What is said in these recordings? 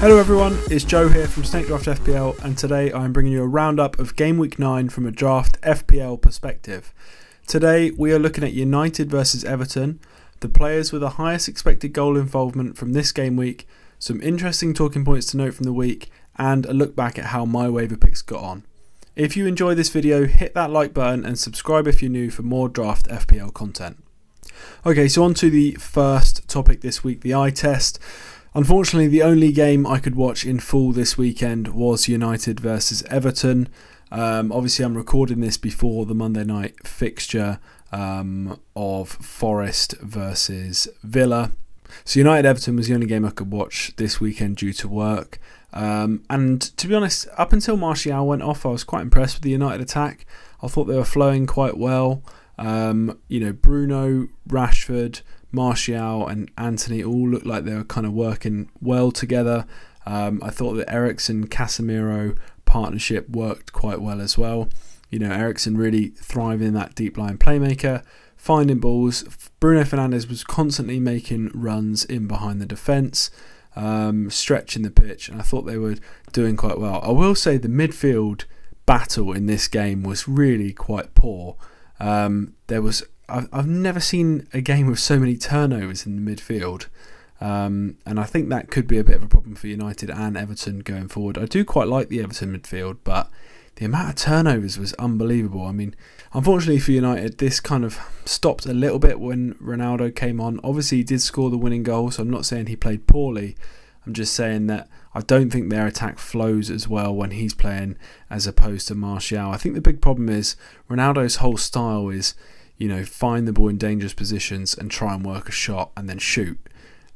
Hello everyone, it's Joe here from Draft FPL, and today I'm bringing you a roundup of Game Week 9 from a Draft FPL perspective. Today we are looking at United versus Everton, the players with the highest expected goal involvement from this game week, some interesting talking points to note from the week, and a look back at how my waiver picks got on. If you enjoy this video, hit that like button and subscribe if you're new for more Draft FPL content. Okay, so on to the first topic this week, the eye test. Unfortunately, the only game I could watch in full this weekend was United versus Everton. Obviously, I'm recording this before the Monday night fixture of Forest versus Villa. So United-Everton was the only game I could watch this weekend due to work. And to be honest, up until Martial went off, I was quite impressed with the United attack. I thought they were flowing quite well. Bruno, Rashford, Martial and Anthony all looked like they were kind of working well together. I thought the Eriksen-Casemiro partnership worked quite well as well. Eriksen really thriving in that deep line playmaker, finding balls. Bruno Fernandes was constantly making runs in behind the defence, stretching the pitch, and I thought they were doing quite well. I will say the midfield battle in this game was really quite poor. I've never seen a game with so many turnovers in the midfield, and I think that could be a bit of a problem for United and Everton going forward. I do quite like the Everton midfield, but the amount of turnovers was unbelievable. I mean, unfortunately for United, this kind of stopped a little bit when Ronaldo came on. Obviously, he did score the winning goal, so I'm not saying he played poorly. I'm just saying that I don't think their attack flows as well when he's playing as opposed to Martial. I think the big problem is Ronaldo's whole style is, find the ball in dangerous positions and try and work a shot and then shoot.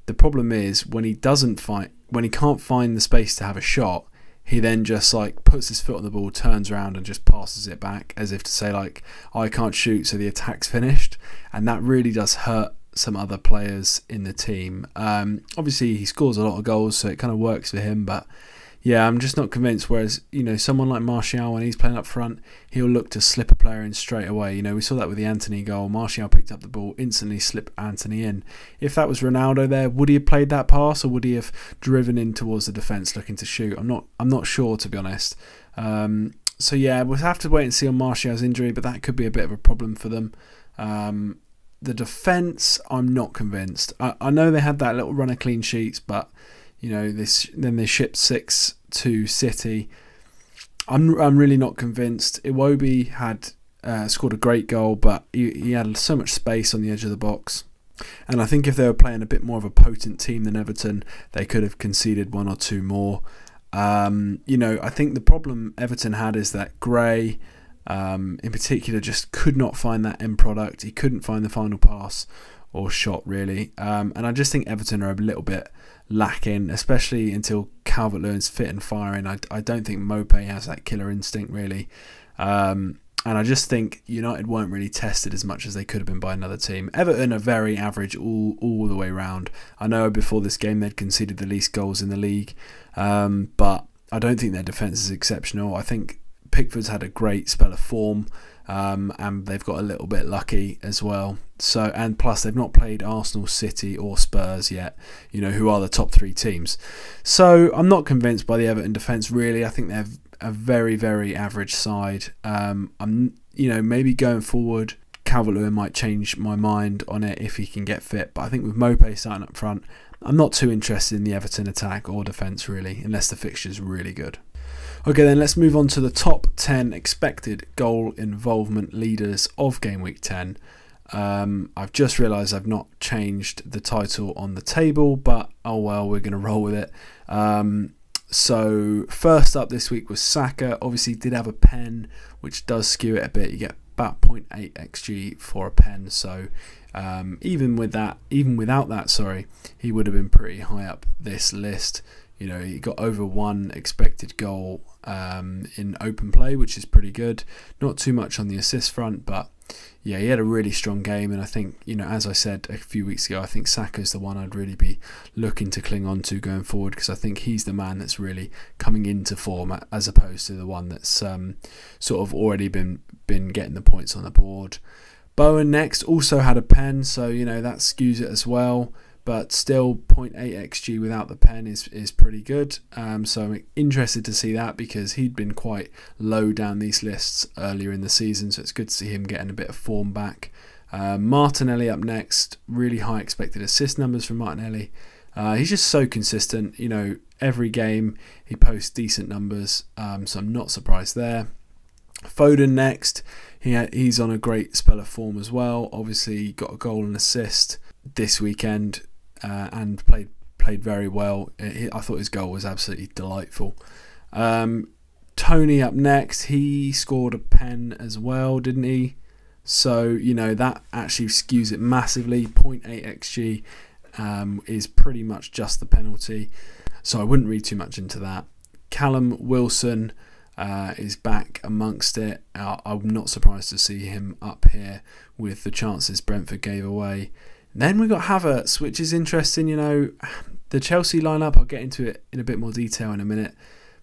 The problem is when he can't find the space to have a shot, he then just puts his foot on the ball, turns around and just passes it back as if to say I can't shoot, so the attack's finished. And that really does hurt some other players in the team. Obviously he scores a lot of goals, so it kind of works for him, but yeah, I'm just not convinced. Whereas, someone like Martial, when he's playing up front, he'll look to slip a player in straight away. We saw that with the Anthony goal. Martial picked up the ball, instantly slipped Anthony in. If that was Ronaldo there, would he have played that pass, or would he have driven in towards the defence looking to shoot? I'm not sure, to be honest. So yeah, we'll have to wait and see on Martial's injury, but that could be a bit of a problem for them. The defence, I'm not convinced. I know they had that little run of clean sheets, but then they shipped 6 to City. I'm really not convinced. Iwobi had scored a great goal, but he had so much space on the edge of the box. And I think if they were playing a bit more of a potent team than Everton, they could have conceded 1 or 2 more. I think the problem Everton had is that Gray, in particular, just could not find that end product. He couldn't find the final pass or shot, really. And I just think Everton are a little bit lacking, especially until Calvert-Lewin's fit and firing. I don't think Mopé has that killer instinct, really. And I just think United weren't really tested as much as they could have been by another team. Everton are very average all the way round. I know before this game they'd conceded the least goals in the league, but I don't think their defence is exceptional. I think Pickford's had a great spell of form, and they've got a little bit lucky as well. So, and plus they've not played Arsenal, City or Spurs yet, who are the top 3 teams. So I'm not convinced by the Everton defence, really. I think they're a very, very average side. Maybe going forward, Calvert-Lewin might change my mind on it if he can get fit. But I think with Mopé starting up front, I'm not too interested in the Everton attack or defence, really, unless the fixture's really good. Okay, then let's move on to the top 10 expected goal involvement leaders of Game Week 10. I've just realised I've not changed the title on the table, but oh well, we're going to roll with it. So first up this week was Saka. Obviously did have a pen, which does skew it a bit. You get about 0.8 XG for a pen, so even without that, he would have been pretty high up this list. He got over 1 expected goal in open play, which is pretty good. Not too much on the assist front, but yeah, he had a really strong game. And I think, as I said a few weeks ago, I think Saka's the one I'd really be looking to cling on to going forward, because I think he's the man that's really coming into form as opposed to the one that's sort of already been getting the points on the board. Bowen next also had a pen, so that skews it as well. but still 0.8 xg without the pen is pretty good. So I'm interested to see that, because he'd been quite low down these lists earlier in the season, so it's good to see him getting a bit of form back. Martinelli up next, really high expected assist numbers from Martinelli. He's just so consistent, every game he posts decent numbers, so I'm not surprised there. Foden next, he's on a great spell of form as well. Obviously he got a goal and assist this weekend, and played very well. I thought his goal was absolutely delightful. Tony up next, he scored a pen as well, didn't he? So that actually skews it massively. 0.8 xg is pretty much just the penalty, so I wouldn't read too much into that. Callum Wilson is back amongst it. I'm not surprised to see him up here with the chances Brentford gave away. Then we got Havertz, which is interesting. The Chelsea lineup, I'll get into it in a bit more detail in a minute,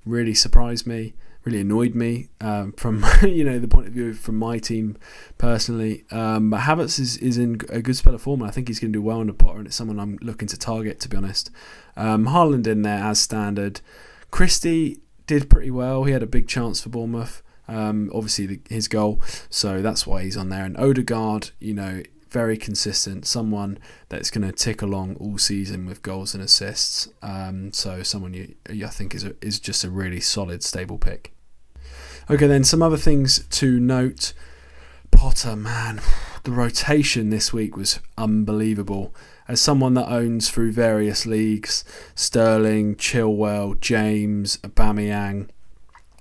really surprised me, really annoyed me from the point of view from my team personally. But Havertz is in a good spell of form, and I think he's going to do well under Potter, and it's someone I'm looking to target, to be honest. Haaland in there as standard. Christie did pretty well. He had a big chance for Bournemouth, obviously his goal, so that's why he's on there. And Odegaard, very consistent, someone that's going to tick along all season with goals and assists. So someone I think is just a really solid, stable pick. Okay, then some other things to note. Potter, man, the rotation this week was unbelievable. As someone that owns through various leagues, Sterling, Chilwell, James, Aubameyang,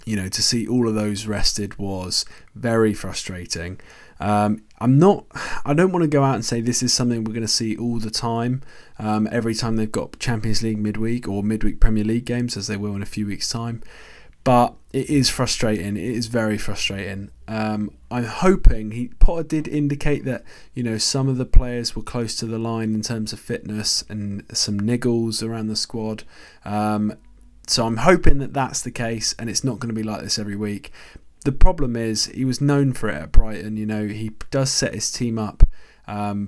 to see all of those rested was very frustrating. I don't want to go out and say this is something we're going to see all the time, every time they've got Champions League midweek or midweek Premier League games, as they will in a few weeks' time. But it is frustrating. It is very frustrating. I'm hoping Potter did indicate that some of the players were close to the line in terms of fitness and some niggles around the squad. So I'm hoping that that's the case, and it's not going to be like this every week. The problem is he was known for it at Brighton. He does set his team up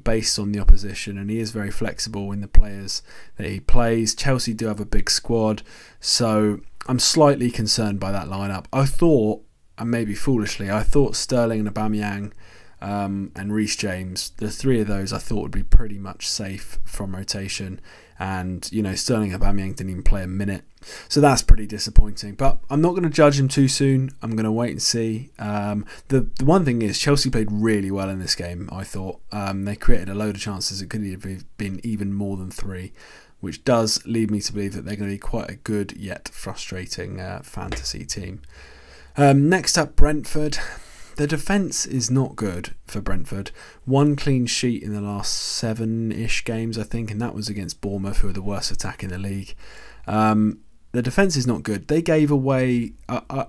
based on the opposition, and he is very flexible in the players that he plays. Chelsea do have a big squad, so I'm slightly concerned by that lineup. I thought, and maybe foolishly, Sterling and Aubameyang and Reece James, the three of those I thought would be pretty much safe from rotation. And, Sterling and Aubameyang didn't even play a minute. So that's pretty disappointing. But I'm not going to judge him too soon. I'm going to wait and see. The one thing is Chelsea played really well in this game, I thought. They created a load of chances. It could have been even more than 3, which does lead me to believe that they're going to be quite a good yet frustrating fantasy team. Next up, Brentford. The defence is not good for Brentford. 1 clean sheet in the last 7-ish games, I think, and that was against Bournemouth, who are the worst attack in the league. The defence is not good. They gave away... I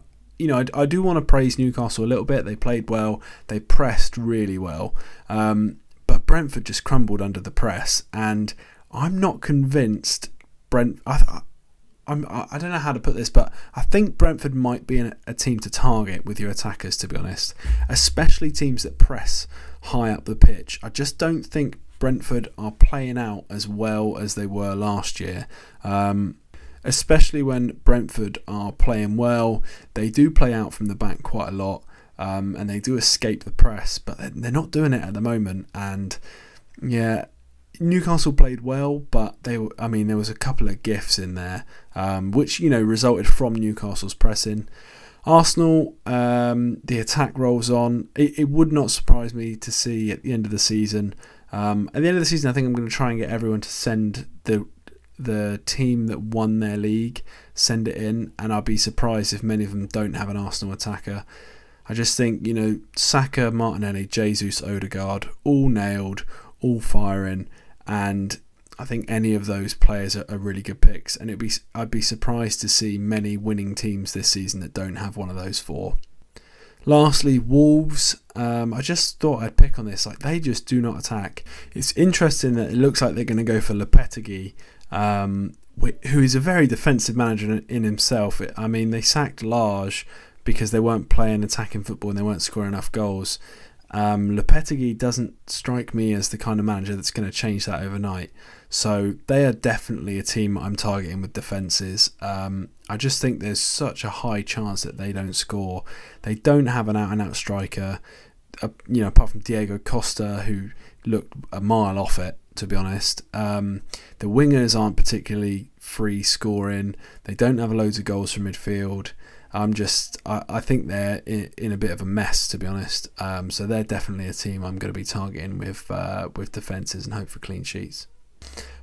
do want to praise Newcastle a little bit. They played well. They pressed really well. But Brentford just crumbled under the press, and I'm not convinced I don't know how to put this, but I think Brentford might be a team to target with your attackers, to be honest, especially teams that press high up the pitch. I just don't think Brentford are playing out as well as they were last year, especially when Brentford are playing well. They do play out from the back quite a lot, and they do escape the press, but they're not doing it at the moment. And yeah, Newcastle played well, but there was a couple of gifts in there, which resulted from Newcastle's pressing. Arsenal, the attack rolls on. It would not surprise me to see at the end of the season. At the end of the season, I think I'm going to try and get everyone to send the team that won their league, send it in, and I'll be surprised if many of them don't have an Arsenal attacker. I just think Saka, Martinelli, Jesus, Odegaard, all nailed, all firing. And I think any of those players are really good picks, and I'd be surprised to see many winning teams this season that don't have one of those 4. Lastly, Wolves. I just thought I'd pick on this. They just do not attack. It's interesting that it looks like they're going to go for Lopetegui, who is a very defensive manager in himself. They sacked Large because they weren't playing attacking football and they weren't scoring enough goals. Lopetegui doesn't strike me as the kind of manager that's going to change that overnight. So they are definitely a team I'm targeting with defences. I just think there's such a high chance that they don't score. They don't have an out-and-out striker, apart from Diego Costa, who looked a mile off it, to be honest. The wingers aren't particularly free scoring. They don't have loads of goals from midfield. I think they're in a bit of a mess, to be honest. So they're definitely a team I'm going to be targeting with defences and hope for clean sheets.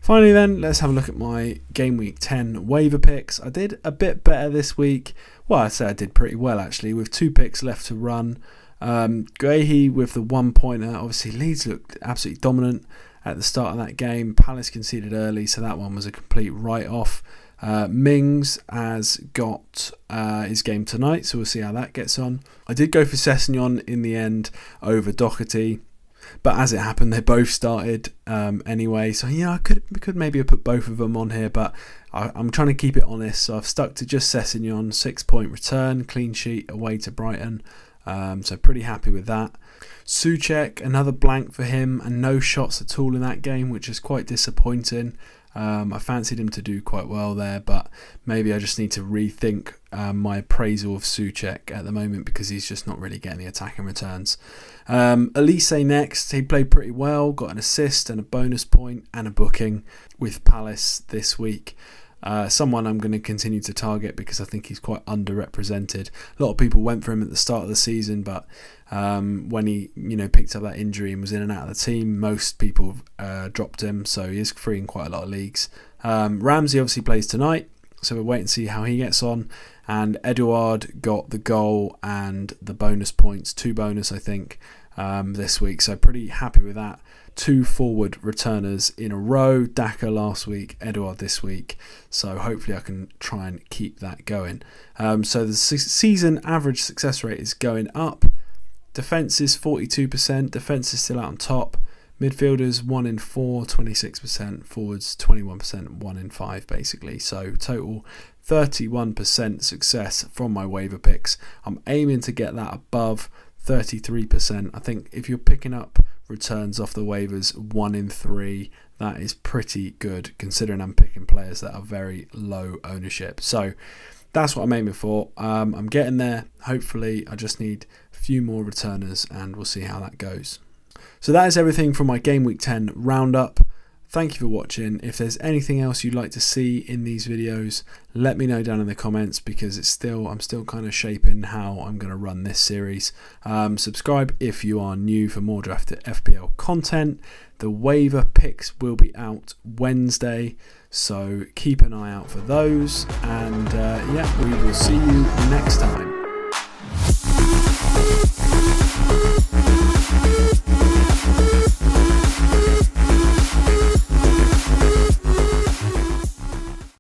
Finally then, let's have a look at my Game Week 10 waiver picks. I did a bit better this week. Well, I'd say I did pretty well actually, with 2 picks left to run. Guehi with the 1-pointer. Obviously Leeds looked absolutely dominant at the start of that game. Palace conceded early, so that one was a complete write-off. Mings has got his game tonight, so we'll see how that gets on. I did go for Sessegnon in the end over Doherty, but as it happened, they both started anyway. So yeah, I could maybe have put both of them on here, but I'm trying to keep it honest. So I've stuck to just Sessegnon, 6-point return, clean sheet away to Brighton. So pretty happy with that. Souček, another blank for him, and no shots at all in that game, which is quite disappointing. I fancied him to do quite well there, but maybe I just need to rethink my appraisal of Souček at the moment, because he's just not really getting the attacking returns. Elise next, he played pretty well, got an assist and a bonus point and a booking with Palace this week. Someone I'm going to continue to target because I think he's quite underrepresented. A lot of people went for him at the start of the season, but when he picked up that injury and was in and out of the team, most people dropped him, so he is free in quite a lot of leagues. Ramsey obviously plays tonight, so we'll wait and see how he gets on. And Edouard got the goal and the bonus points, 2 bonus I think, this week, so pretty happy with that. 2 forward returners in a row, Daka last week, Edouard this week, so hopefully I can try and keep that going. So the season average success rate is going up. Defence is 42%, defence is still out on top. Midfielders 1 in 4, 26%, forwards 21%, 1 in 5 basically. So total 31% success from my waiver picks. I'm aiming to get that above 33%. I think if you're picking up returns off the waivers 1 in 3, that is pretty good considering I'm picking players that are very low ownership. So that's what I'm aiming for. I'm getting there. Hopefully I just need a few more returners and we'll see how that goes. So that is everything from my Game Week 10 roundup. Thank you for watching. If there's anything else you'd like to see in these videos, let me know down in the comments, because I'm still kind of shaping how I'm going to run this series. Subscribe if you are new for more Draft FPL content. The waiver picks will be out Wednesday, so keep an eye out for those. And we will see you next time.